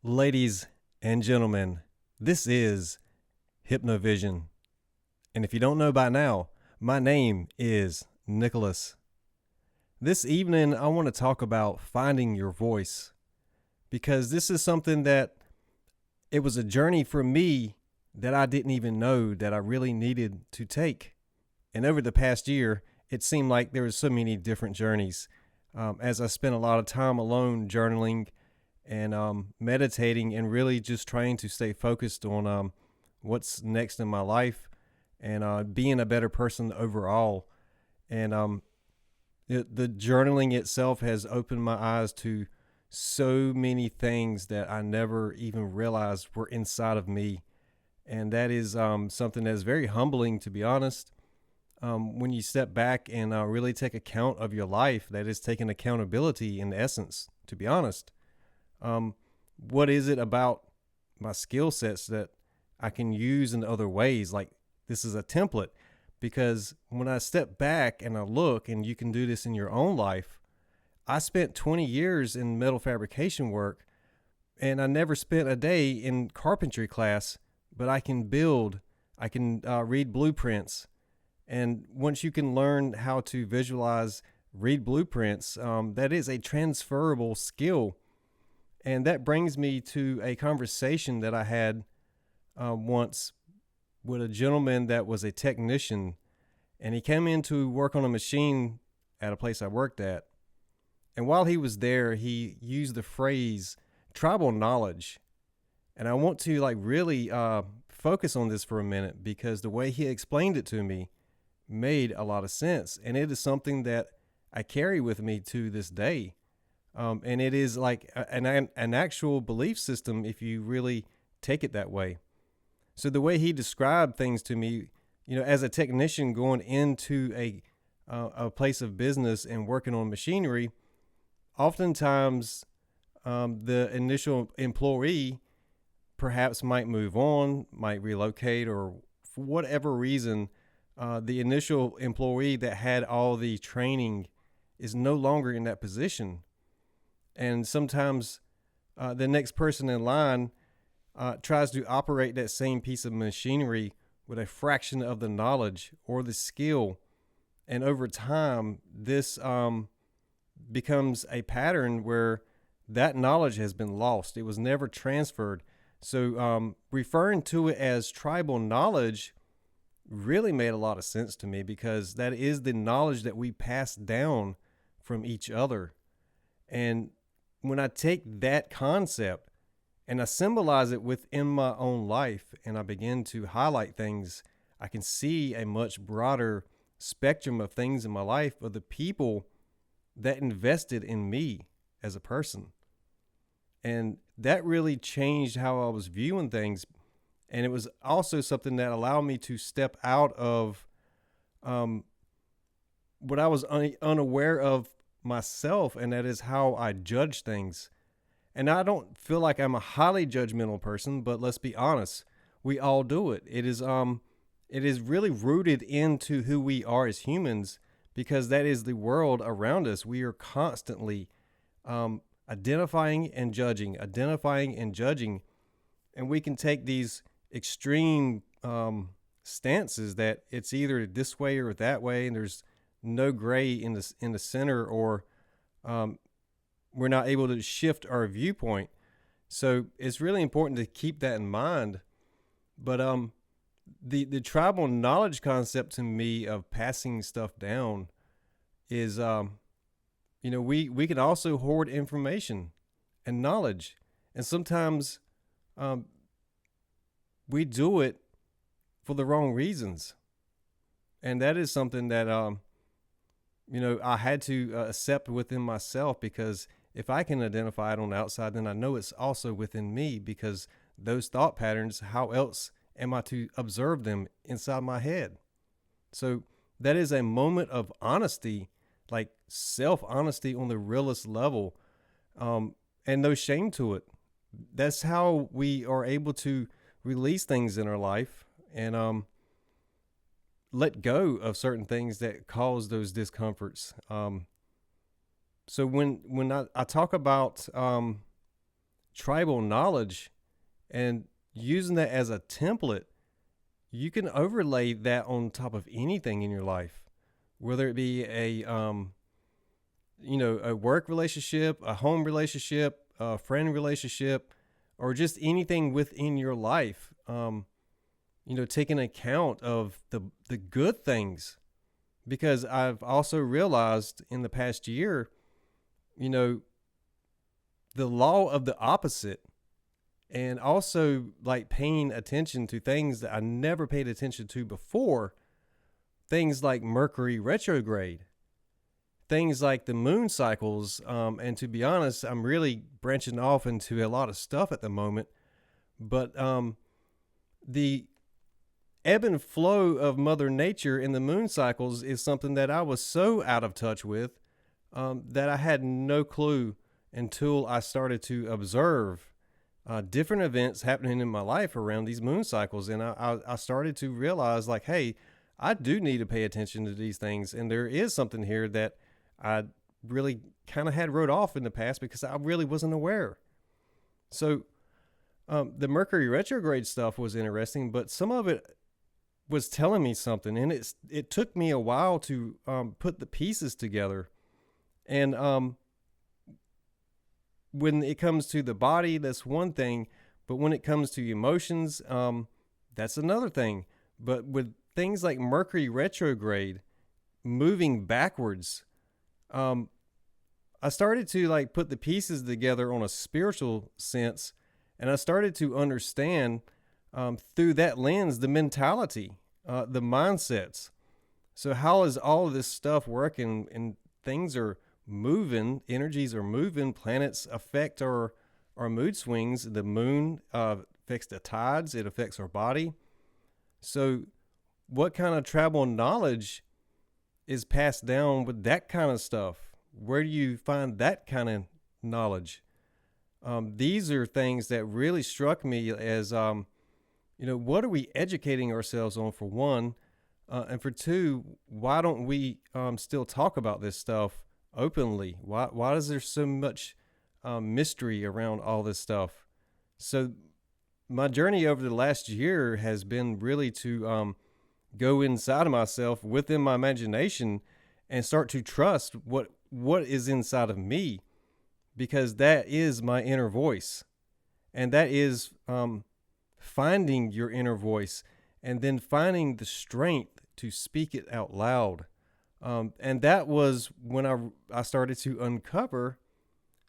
Ladies and gentlemen, this is Hypnovision. And if you don't know by now, my name is Nicholas. This evening, I want to talk about finding your voice because this is something that it was a journey for me that I didn't even know that I really needed to take. And over the past year, it seemed like there was so many different journeys. As I spent a lot of time alone journaling and meditating and really just trying to stay focused on what's next in my life and being a better person overall. And the journaling itself has opened my eyes to so many things that I never even realized were inside of me. And that is something that's very humbling, to be honest. When you step back and really take account of your life, that is taking accountability in essence, to be honest. What is it about my skill sets that I can use in other ways? Like this is a template because when I step back and I look, and you can do this in your own life, I spent 20 years in metal fabrication work and I never spent a day in carpentry class, but I can build, I can read blueprints. And once you can learn how to visualize, read blueprints, that is a transferable skill. And that brings me to a conversation that I had once with a gentleman that was a technician. And he came in to work on a machine at a place I worked at. And while he was there, he used the phrase tribal knowledge. And I want to really focus on this for a minute because the way he explained it to me made a lot of sense. And it is something that I carry with me to this day. And it is like an actual belief system if you really take it that way. So the way he described things to me, as a technician going into a place of business and working on machinery, oftentimes the initial employee perhaps might move on, might relocate, or for whatever reason, the initial employee that had all the training is no longer in that position. And sometimes the next person in line tries to operate that same piece of machinery with a fraction of the knowledge or the skill. And over time, this becomes a pattern where that knowledge has been lost. It was never transferred. So referring to it as tribal knowledge really made a lot of sense to me because that is the knowledge that we pass down from each other. And when I take that concept and I symbolize it within my own life and I begin to highlight things, I can see a much broader spectrum of things in my life of the people that invested in me as a person. And that really changed how I was viewing things. And it was also something that allowed me to step out of what I was unaware of myself, and that is how I judge things. And I don't feel like I'm a highly judgmental person, but let's be honest, we all do it. It is really rooted into who we are as humans because that is the world around us. We are constantly identifying and judging, and we can take these extreme stances that it's either this way or that way, and there's no gray in the center, or we're not able to shift our viewpoint. So it's really important to keep that in mind. But the tribal knowledge concept to me of passing stuff down is we can also hoard information and knowledge, and sometimes we do it for the wrong reasons. And that is something that I had to accept within myself, because if I can identify it on the outside, then I know it's also within me, because those thought patterns, how else am I to observe them inside my head? So that is a moment of honesty, like self-honesty on the realest level, and no shame to it. That's how we are able to release things in our life and let go of certain things that cause those discomforts. So when I talk about tribal knowledge and using that as a template, you can overlay that on top of anything in your life, whether it be a work relationship, a home relationship, a friend relationship, or just anything within your life. Taking account of the good things, because I've also realized in the past year, the law of the opposite, and also like paying attention to things that I never paid attention to before, things like Mercury retrograde, things like the moon cycles. And to be honest, I'm really branching off into a lot of stuff at the moment, but the ebb and flow of Mother Nature in the moon cycles is something that I was so out of touch with that I had no clue until I started to observe different events happening in my life around these moon cycles. And I started to realize, like, hey, I do need to pay attention to these things. And there is something here that I really kind of had wrote off in the past because I really wasn't aware. So the Mercury retrograde stuff was interesting, but some of it was telling me something, and it took me a while to put the pieces together. And when it comes to the body, that's one thing, but when it comes to emotions, that's another thing. But with things like Mercury retrograde, moving backwards, I started to like put the pieces together on a spiritual sense, and I started to understand through that lens the mentality, the mindsets. So how is all of this stuff working? And things are moving, energies are moving, planets affect our mood swings. The moon affects the tides, it affects our body. So what kind of tribal knowledge is passed down with that kind of stuff? Where do you find that kind of knowledge? These are things that really struck me as, what are we educating ourselves on, for one? And for two, why don't we still talk about this stuff openly? Why is there so much mystery around all this stuff? So my journey over the last year has been really to go inside of myself, within my imagination, and start to trust what is inside of me, because that is my inner voice. And that is finding your inner voice and then finding the strength to speak it out loud. And that was when I started to uncover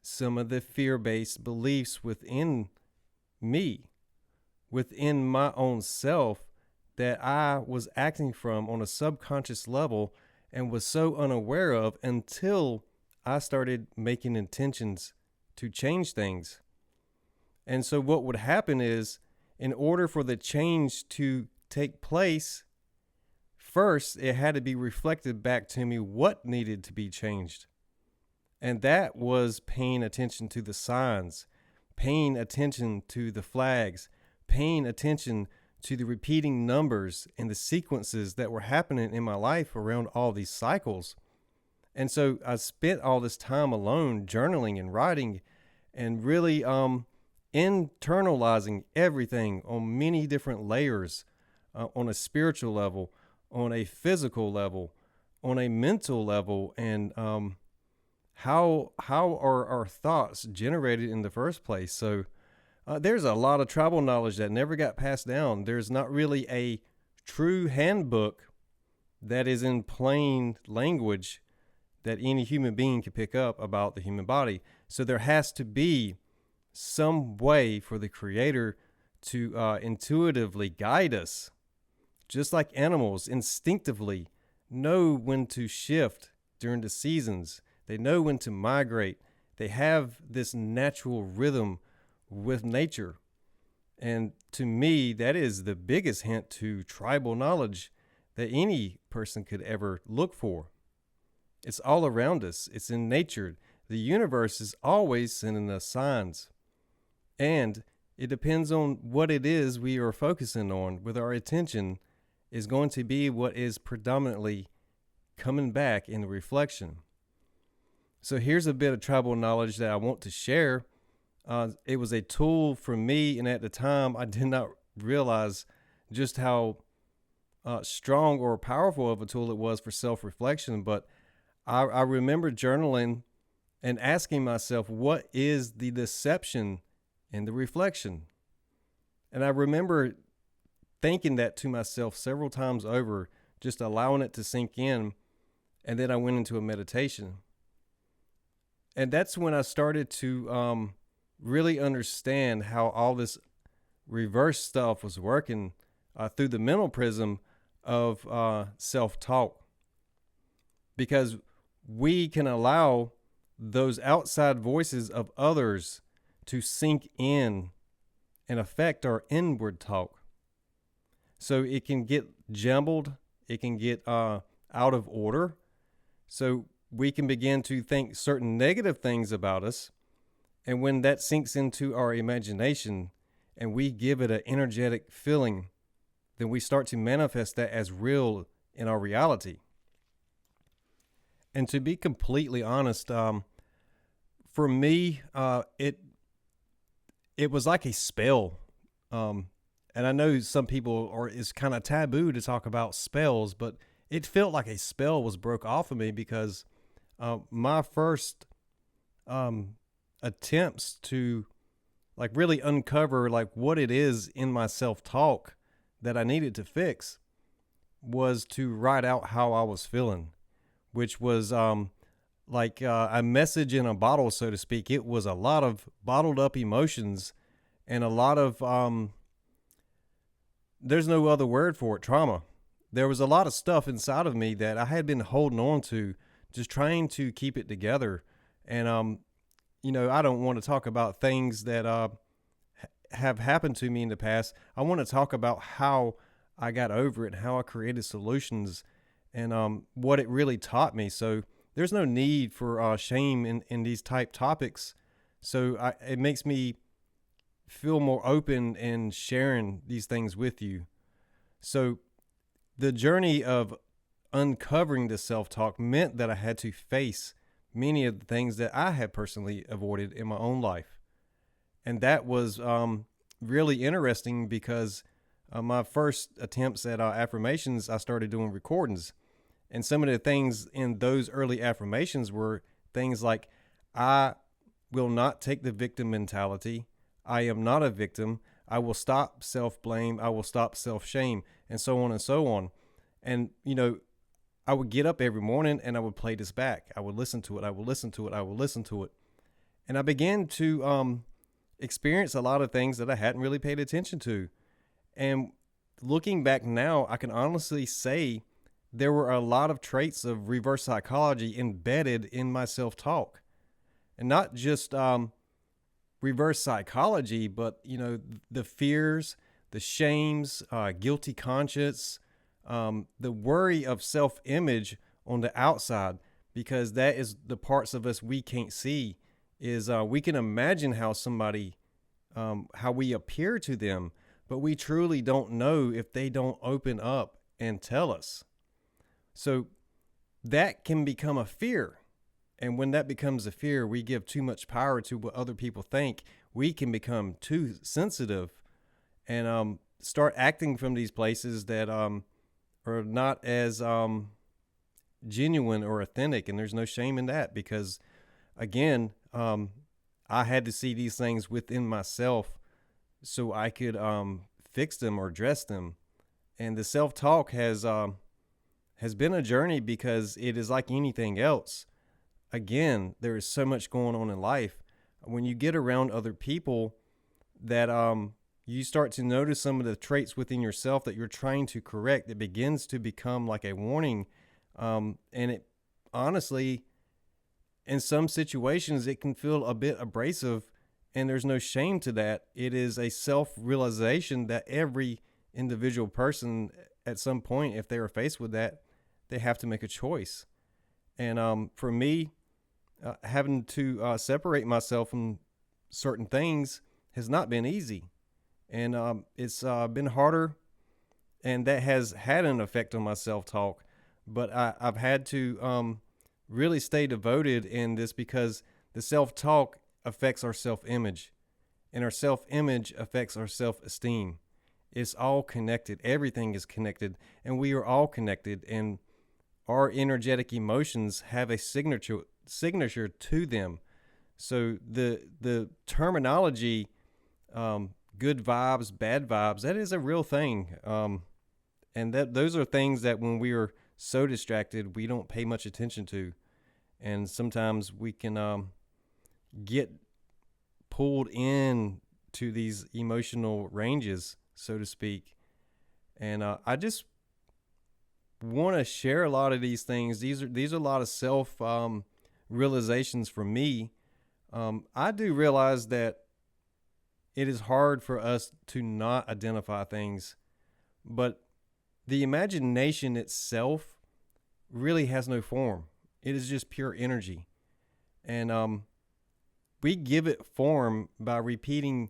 some of the fear-based beliefs within me, within my own self, that I was acting from on a subconscious level and was so unaware of until I started making intentions to change things. And so what would happen is, in order for the change to take place, first it had to be reflected back to me what needed to be changed. And that was paying attention to the signs, paying attention to the flags, paying attention to the repeating numbers and the sequences that were happening in my life around all these cycles. And so I spent all this time alone journaling and writing and really internalizing everything on many different layers, on a spiritual level, on a physical level, on a mental level, and how are our thoughts generated in the first place. So there's a lot of tribal knowledge that never got passed down. There's not really a true handbook that is in plain language that any human being can pick up about the human body. So there has to be some way for the Creator to intuitively guide us, just like animals instinctively know when to shift during the seasons. They know when to migrate. They have this natural rhythm with nature. And to me, that is the biggest hint to tribal knowledge that any person could ever look for. It's all around us. It's in nature. The universe is always sending us signs. And it depends on what it is we are focusing on with our attention is going to be what is predominantly coming back in the reflection. So here's a bit of tribal knowledge that I want to share. It was a tool for me, and at the time, I did not realize just how strong or powerful of a tool it was for self-reflection. But I remember journaling and asking myself, what is the deception in the reflection? And I remember thinking that to myself several times over, just allowing it to sink in. And then I went into a meditation. And that's when I started to really understand how all this reverse stuff was working through the mental prism of self-talk. Because we can allow those outside voices of others to sink in and affect our inward talk. So it can get jumbled, it can get out of order. So we can begin to think certain negative things about us. And when that sinks into our imagination and we give it an energetic feeling, then we start to manifest that as real in our reality. And to be completely honest, for me, it was like a spell. And I know some people it's kind of taboo to talk about spells, but it felt like a spell was broke off of me because my first attempts to like really uncover like what it is in my self-talk that I needed to fix was to write out how I was feeling, which was like a message in a bottle, so to speak. It was a lot of bottled up emotions and a lot of there's no other word for it, trauma. There was a lot of stuff inside of me that I had been holding on to, just trying to keep it together. And I don't want to talk about things that have happened to me in the past. I want to talk about how I got over it and how I created solutions and what it really taught me. So there's no need for shame in these type topics. So it makes me feel more open in sharing these things with you. So the journey of uncovering the self-talk meant that I had to face many of the things that I had personally avoided in my own life. And that was really interesting because my first attempts at affirmations, I started doing recordings. And some of the things in those early affirmations were things like, I will not take the victim mentality. I am not a victim. I will stop self-blame. I will stop self-shame, and so on and so on. And, I would get up every morning and I would play this back. I would listen to it. I would listen to it. I would listen to it. And I began to experience a lot of things that I hadn't really paid attention to. And looking back now, I can honestly say there were a lot of traits of reverse psychology embedded in my self-talk. And not just reverse psychology, but, the fears, the shames, guilty conscience, the worry of self-image on the outside, because that is the parts of us we can't see, is we can imagine how somebody, how we appear to them, but we truly don't know if they don't open up and tell us. So that can become a fear. And when that becomes a fear, we give too much power to what other people think. We can become too sensitive and start acting from these places that are not as genuine or authentic. And there's no shame in that because, again, I had to see these things within myself so I could fix them or address them. And the self-talk has been a journey because it is like anything else. Again, there is so much going on in life. When you get around other people that you start to notice some of the traits within yourself that you're trying to correct, it begins to become like a warning. And it honestly, in some situations, it can feel a bit abrasive, and there's no shame to that. It is a self-realization that every individual person at some point, if they are faced with that, they have to make a choice. And for me, having to separate myself from certain things has not been easy. And it's been harder, and that has had an effect on my self-talk. But I've had to really stay devoted in this because the self-talk affects our self-image. and our self-image affects our self-esteem. It's all connected. Everything is connected, and we are all connected, and our energetic emotions have a signature to them. So the terminology, good vibes, bad vibes, that is a real thing. And that those are things that when we are so distracted, we don't pay much attention to. And sometimes we can get pulled in to these emotional ranges, so to speak. And I just want to share a lot of these things. These are a lot of self realizations for me. I do realize that it is hard for us to not identify things, but the imagination itself really has no form. It is just pure energy. And we give it form by repeating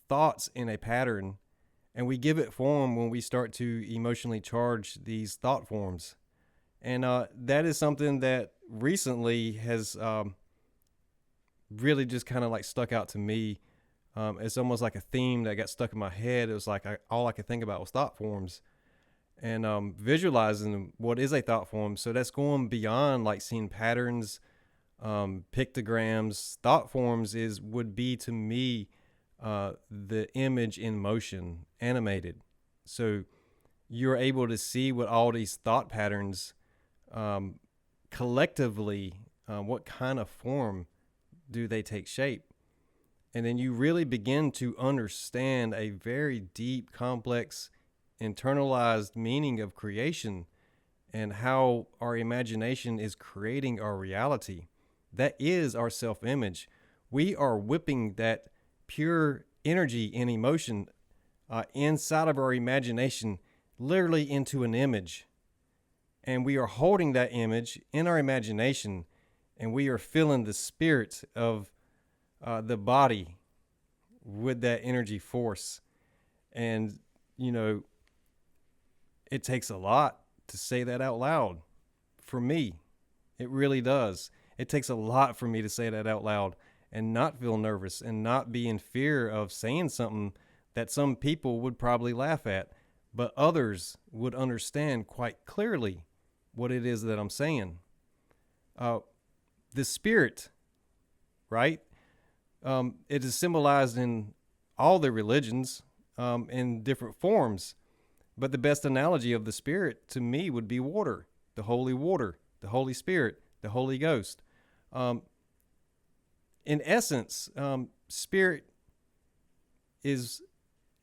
thoughts in a pattern, and we give it form when we start to emotionally charge these thought forms. And that is something that recently has really just kind of like stuck out to me. It's almost like a theme that got stuck in my head. It was like all I could think about was thought forms, and visualizing what is a thought form. So that's going beyond like seeing patterns, pictograms. Thought forms would be to me the image in motion, animated. So you're able to see what all these thought patterns collectively, what kind of form do they take shape? And then you really begin to understand a very deep, complex, internalized meaning of creation and how our imagination is creating our reality. That is our self-image. We are whipping that pure energy and emotion inside of our imagination, literally into an image. And we are holding that image in our imagination, and we are feeling the spirit of the body with that energy force. And, it takes a lot to say that out loud. For me, it really does. It takes a lot for me to say that out loud and not feel nervous and not be in fear of saying something that some people would probably laugh at, but others would understand quite clearly what it is that I'm saying. The spirit, right? It is symbolized in all the religions in different forms. But the best analogy of the Spirit to me would be water, the Holy Spirit, the Holy Ghost. In essence, Spirit is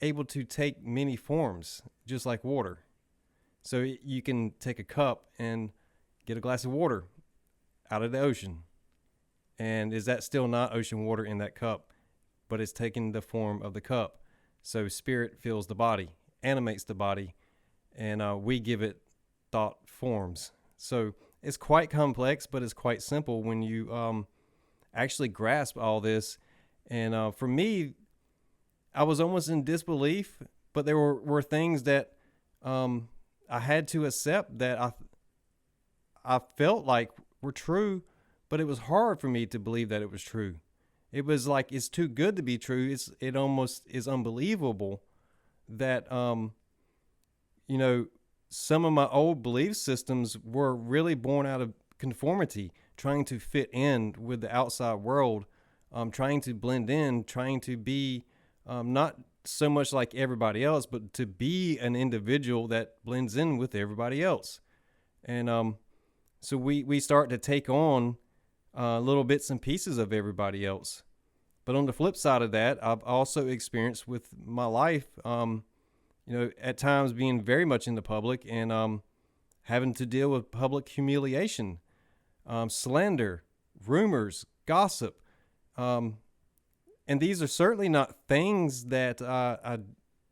able to take many forms, just like water. So you can take a cup and get a glass of water out of the ocean. And is that still not ocean water in that cup? But it's taking the form of the cup. So Spirit fills the body, animates the body, and we give it thought forms. So it's quite complex, but it's quite simple when you actually grasp all this. And for me, I was almost in disbelief, but there were things that I had to accept that I felt like were true, but it was hard for me to believe that it was true. It was like, it's too good to be true. It almost is unbelievable that, some of my old belief systems were really born out of conformity, trying to fit in with the outside world, trying to blend in, trying to be not so much like everybody else, but to be an individual that blends in with everybody else. And so we start to take on little bits and pieces of everybody else. But on the flip side of that, I've also experienced with my life, at times being very much in the public and having to deal with public humiliation, slander, rumors, gossip. And these are certainly not things that I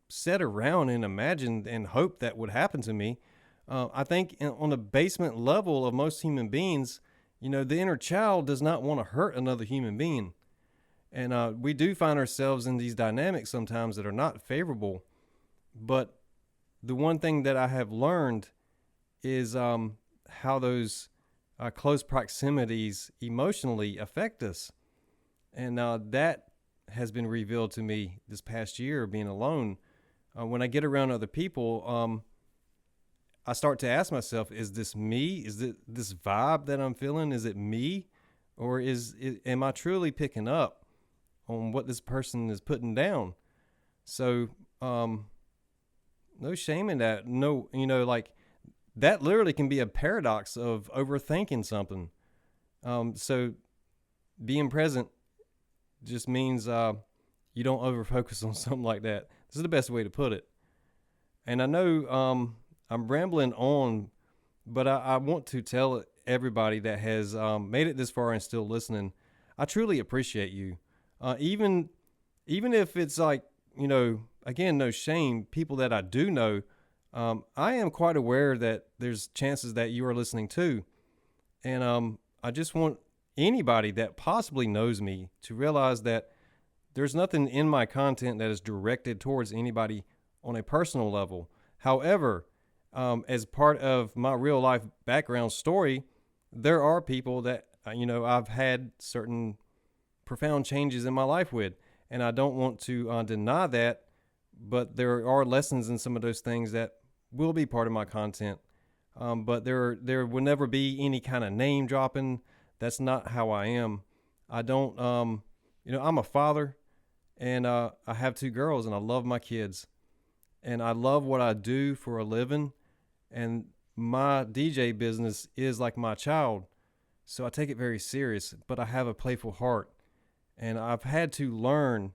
sat around and imagined and hoped that would happen to me. I think on the basement level of most human beings, the inner child does not want to hurt another human being. And we do find ourselves in these dynamics sometimes that are not favorable. But the one thing that I have learned is how those close proximities emotionally affect us. And that has been revealed to me this past year being alone. When I get around other people, I start to ask myself, is this me? Is it this vibe that I'm feeling? Is it me? Or am I truly picking up on what this person is putting down? So, no shame in that. No, like that literally can be a paradox of overthinking something. So being present just means you don't overfocus on something like that. This is the best way to put it. And I know I'm rambling on, but I want to tell everybody that has made it this far and still listening, I truly appreciate you. Even if it's like, again, no shame, people that I do know, I am quite aware that there's chances that you are listening too. And I just want anybody that possibly knows me to realize that there's nothing in my content that is directed towards anybody on a personal level. However, as part of my real life background story, there are people that, I've had certain profound changes in my life with, and I don't want to deny that, but there are lessons in some of those things that will be part of my content. But there will never be any kind of name dropping. That's not how I am. I don't, I'm a father, and I have 2 girls, and I love my kids, and I love what I do for a living, and my DJ business is like my child, so I take it very serious, but I have a playful heart, and I've had to learn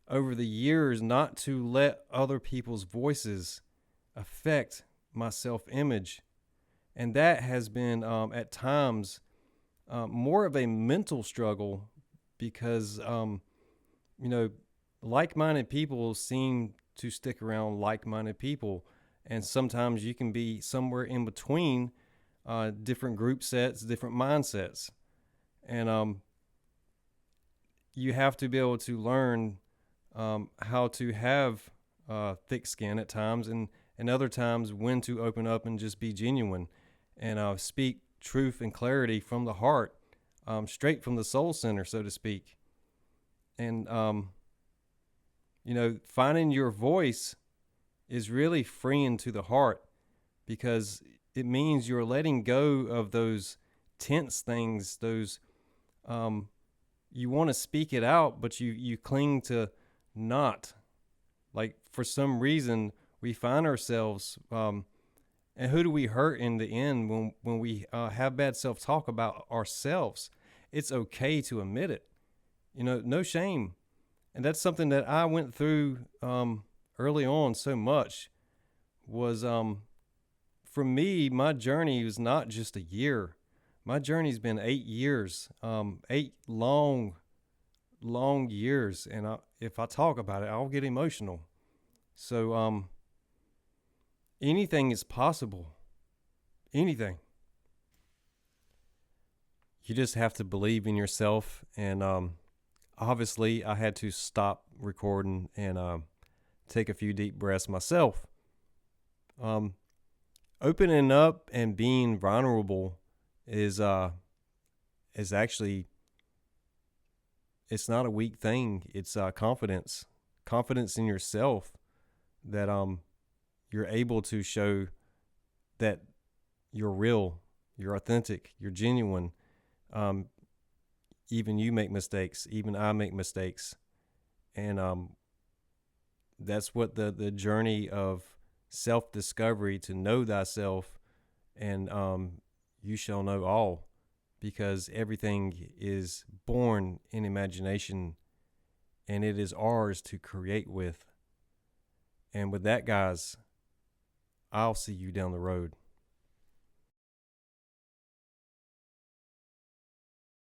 over the years not to let other people's voices affect my self-image. And that has been at times more of a mental struggle because, like-minded people seem to stick around like-minded people. And sometimes you can be somewhere in between different group sets, different mindsets. And you have to be able to learn how to have thick skin at times and other times when to open up and just be genuine and speak truth and clarity from the heart, straight from the soul center, so to speak. And, finding your voice is really freeing to the heart because it means you're letting go of those tense things, those, you want to speak it out, but you cling to not. Like, for some reason, we find ourselves, and who do we hurt in the end when we have bad self-talk about ourselves? It's okay to admit it. No shame. And that's something that I went through early on so much was, for me, my journey was not just a year. My journey's been 8 years, 8 long years. And if I talk about it, I'll get emotional. So, anything is possible. Anything. You just have to believe in yourself. And obviously, I had to stop recording and take a few deep breaths myself. Opening up and being vulnerable is actually, it's not a weak thing. It's confidence in yourself that you're able to show that you're real, you're authentic, you're genuine. Even you make mistakes, even I make mistakes. And that's what the journey of self-discovery, to know thyself, and you shall know all, because everything is born in imagination and it is ours to create with. And with that, guys, I'll see you down the road.